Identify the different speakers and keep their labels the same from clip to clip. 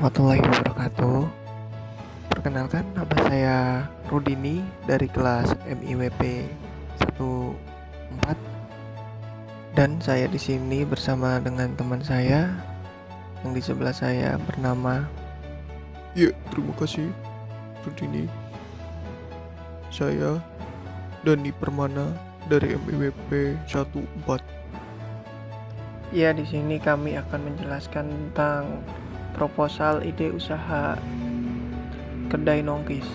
Speaker 1: warahmatullahi wabarakatuh. Perkenalkan, nama saya Rudini dari kelas MIWP 14 dan saya di sini bersama dengan teman saya yang di sebelah saya bernama.
Speaker 2: Ya, terima kasih, Rudini. Saya Dani Permana dari MIWP 14.
Speaker 1: Ya, di sini kami akan menjelaskan tentang proposal ide usaha kedai nongkis.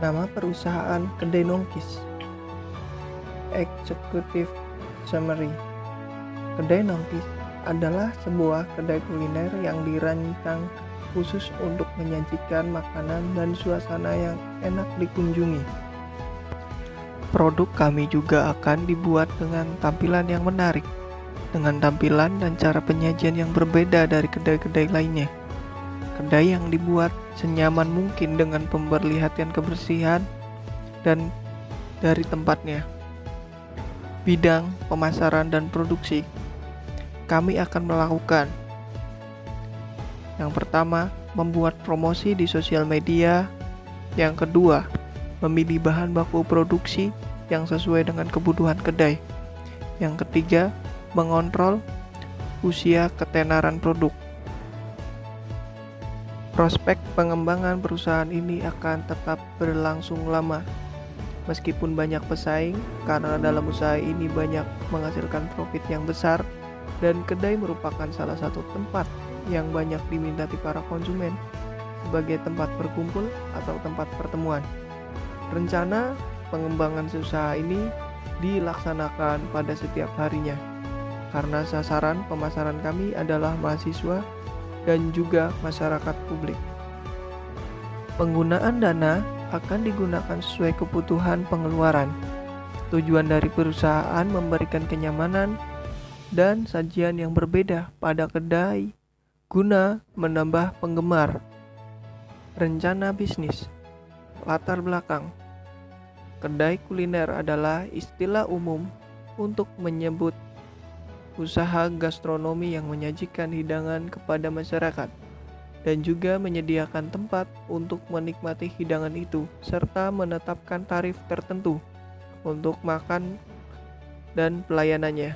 Speaker 1: Nama perusahaan kedai nongkis. Executive Summary. Kedai nongkis adalah sebuah kedai kuliner yang dirancang khusus untuk menyajikan makanan dan suasana yang enak dikunjungi. Produk kami juga akan dibuat dengan tampilan yang menarik, dengan tampilan dan cara penyajian yang berbeda dari kedai-kedai lainnya. Kedai yang dibuat senyaman mungkin dengan pemberlihatkan kebersihan dan dari tempatnya. Bidang pemasaran dan produksi kami akan melakukan. Yang pertama, membuat promosi di sosial media. Yang kedua, memilih bahan baku produksi yang sesuai dengan kebutuhan kedai. Yang ketiga, mengontrol usia ketenaran produk. Prospek pengembangan perusahaan ini akan tetap berlangsung lama. Meskipun banyak pesaing, karena dalam usaha ini banyak menghasilkan profit yang besar, dan kedai merupakan salah satu tempat yang banyak diminati para konsumen sebagai tempat berkumpul atau tempat pertemuan. Rencana pengembangan usaha ini dilaksanakan pada setiap harinya, karena sasaran pemasaran kami adalah mahasiswa dan juga masyarakat publik. Penggunaan dana akan digunakan sesuai kebutuhan pengeluaran. Tujuan dari perusahaan memberikan kenyamanan dan sajian yang berbeda pada kedai guna menambah penggemar. Rencana bisnis. Latar belakang. Kedai kuliner adalah istilah umum untuk menyebut usaha gastronomi yang menyajikan hidangan kepada masyarakat dan juga menyediakan tempat untuk menikmati hidangan itu serta menetapkan tarif tertentu untuk makan dan pelayanannya.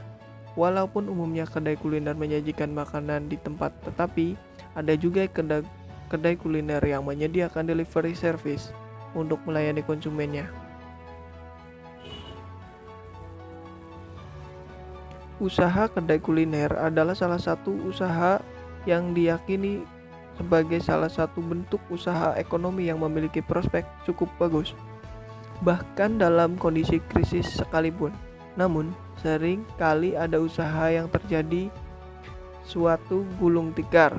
Speaker 1: Walaupun umumnya kedai kuliner menyajikan makanan di tempat, tetapi ada juga kedai kuliner yang menyediakan delivery service untuk melayani konsumennya. Usaha kedai kuliner adalah salah satu usaha yang diyakini sebagai salah satu bentuk usaha ekonomi yang memiliki prospek cukup bagus, bahkan dalam kondisi krisis sekalipun. Namun, sering kali ada usaha yang terjadi suatu gulung tikar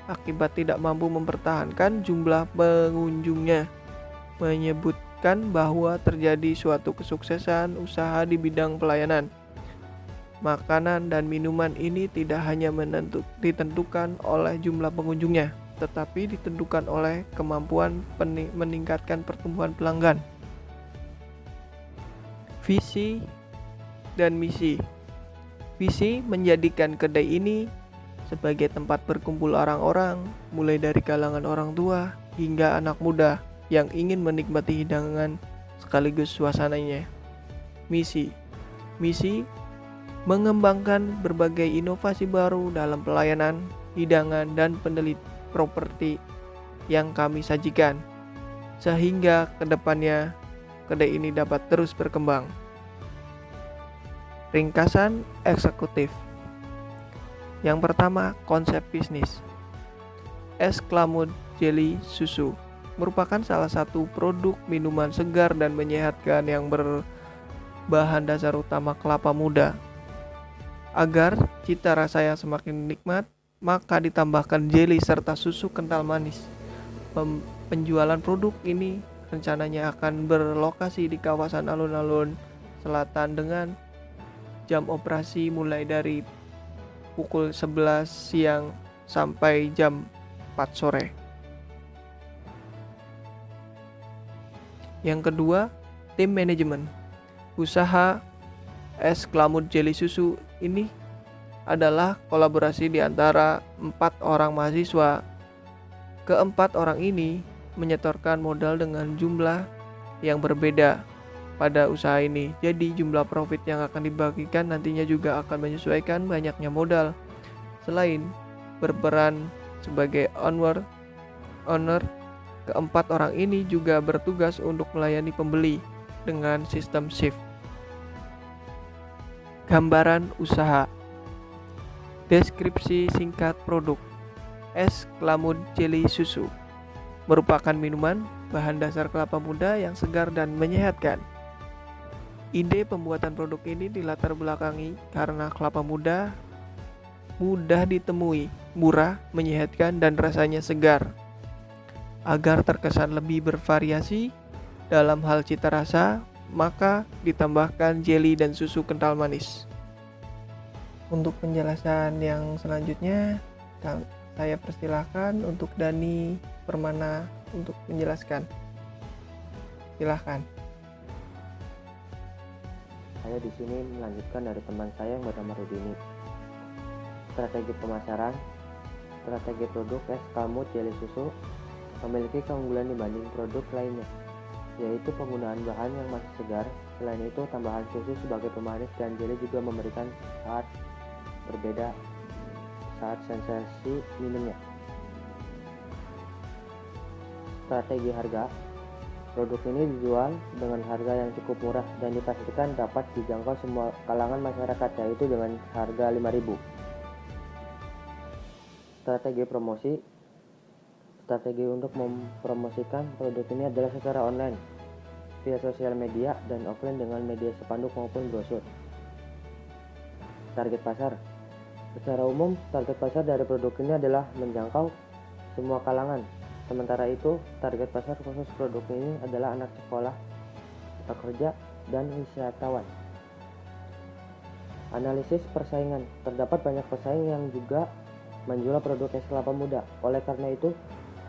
Speaker 1: akibat tidak mampu mempertahankan jumlah pengunjungnya, menyebutkan bahwa terjadi suatu kesuksesan usaha di bidang pelayanan. Makanan dan minuman ini tidak hanya ditentukan oleh jumlah pengunjungnya, tetapi ditentukan oleh kemampuan meningkatkan pertumbuhan pelanggan. Visi dan misi. Visi menjadikan kedai ini sebagai tempat berkumpul orang-orang, mulai dari kalangan orang tua hingga anak muda yang ingin menikmati hidangan sekaligus suasananya. Misi mengembangkan berbagai inovasi baru dalam pelayanan, hidangan, dan properti yang kami sajikan, sehingga kedepannya kedai ini dapat terus berkembang. Ringkasan eksekutif. Yang pertama, konsep bisnis. Es Klamud Jelly Susu merupakan salah satu produk minuman segar dan menyehatkan yang berbahan dasar utama kelapa muda. Agar cita rasa yang semakin nikmat, maka ditambahkan jelly serta susu kental manis. Penjualan produk ini rencananya akan berlokasi di kawasan alun-alun selatan dengan jam operasi mulai dari pukul 11 siang sampai jam 4 sore. Yang kedua, tim manajemen. Usaha Es Klamud Jelly Susu ini adalah kolaborasi di antara 4 orang mahasiswa. Keempat orang ini menyetorkan modal dengan jumlah yang berbeda pada usaha ini. Jadi jumlah profit yang akan dibagikan nantinya juga akan menyesuaikan banyaknya modal. Selain berperan sebagai owner, keempat orang ini juga bertugas untuk melayani pembeli dengan sistem shift. Gambaran usaha. Deskripsi singkat produk. Es Klamud Jelly Susu merupakan minuman bahan dasar kelapa muda yang segar dan menyehatkan. Ide pembuatan produk ini dilatar belakangi karena kelapa muda mudah ditemui, murah, menyehatkan, dan rasanya segar. Agar terkesan lebih bervariasi dalam hal cita rasa, maka ditambahkan jelly dan susu kental manis. Untuk penjelasan yang selanjutnya, saya persilahkan untuk Dani Permana untuk menjelaskan. Silahkan.
Speaker 3: Saya di sini melanjutkan dari teman saya yang bernama Rudini. Strategi pemasaran. Strategi produk es Klamud Jelly Susu memiliki keunggulan dibanding produk lainnya, yaitu penggunaan bahan yang masih segar. Selain itu, tambahan susu sebagai pemanis dan jelly juga memberikan saat berbeda saat sensasi minumnya. Strategi harga. Produk ini dijual dengan harga yang cukup murah dan dipastikan dapat dijangkau semua kalangan masyarakat, yaitu dengan harga 5.000. Strategi promosi. Strategi untuk mempromosikan produk ini adalah secara online, via sosial media, dan offline dengan media spanduk maupun brosur. Target pasar. Secara umum, target pasar dari produk ini adalah menjangkau semua kalangan. Sementara itu, target pasar khusus produk ini adalah anak sekolah, pekerja, dan wisatawan. Analisis persaingan. Terdapat banyak pesaing yang juga menjual produk es kelapa muda. Oleh karena itu,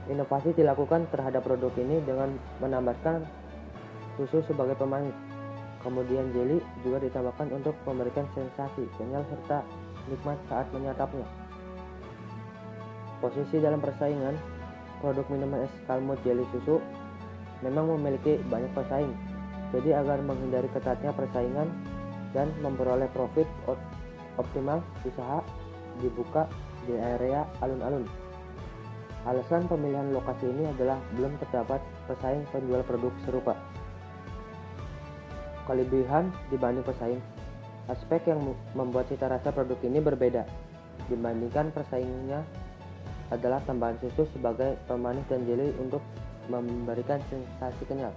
Speaker 3: inovasi dilakukan terhadap produk ini dengan menambahkan susu sebagai pemanis. Kemudian jelly juga ditambahkan untuk memberikan sensasi kenyal serta nikmat saat menyantapnya. Posisi dalam persaingan, produk minuman es Klamud Jelly Susu memang memiliki banyak pesaing. Jadi agar menghindari ketatnya persaingan dan memperoleh profit optimal, usaha dibuka di area alun-alun. Alasan pemilihan lokasi ini adalah belum terdapat pesaing penjual produk serupa. Kelebihan dibanding pesaing. Aspek yang membuat cita rasa produk ini berbeda dibandingkan persaingnya adalah tambahan susu sebagai pemanis dan jelly untuk memberikan sensasi kenyal.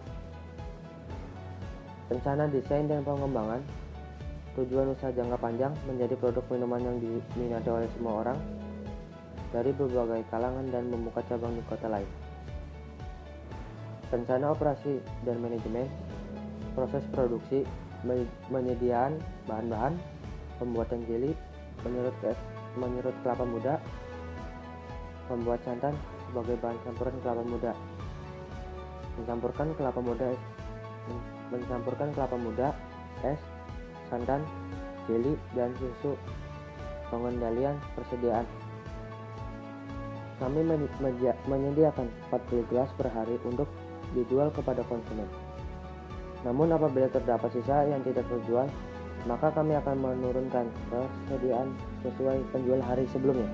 Speaker 3: Rencana desain dan pengembangan. Tujuan usaha jangka panjang menjadi produk minuman yang diminati oleh semua orang dari berbagai kalangan dan membuka cabang di kota lain. Rencana operasi dan manajemen. Proses produksi, penyediaan bahan-bahan, pembuatan jelly, menyerut kelapa muda, membuat santan sebagai bahan campuran kelapa muda, mencampurkan kelapa muda, es, santan, jelly, dan susu. Pengendalian persediaan. Kami menyediakan 40 gelas per hari untuk dijual kepada konsumen. Namun apabila terdapat sisa yang tidak terjual, maka kami akan menurunkan persediaan sesuai penjual hari sebelumnya.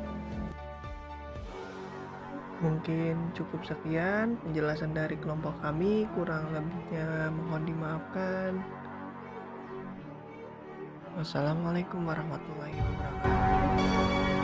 Speaker 1: Mungkin cukup sekian penjelasan dari kelompok kami, kurang lebihnya mohon dimaafkan. Wassalamualaikum warahmatullahi wabarakatuh.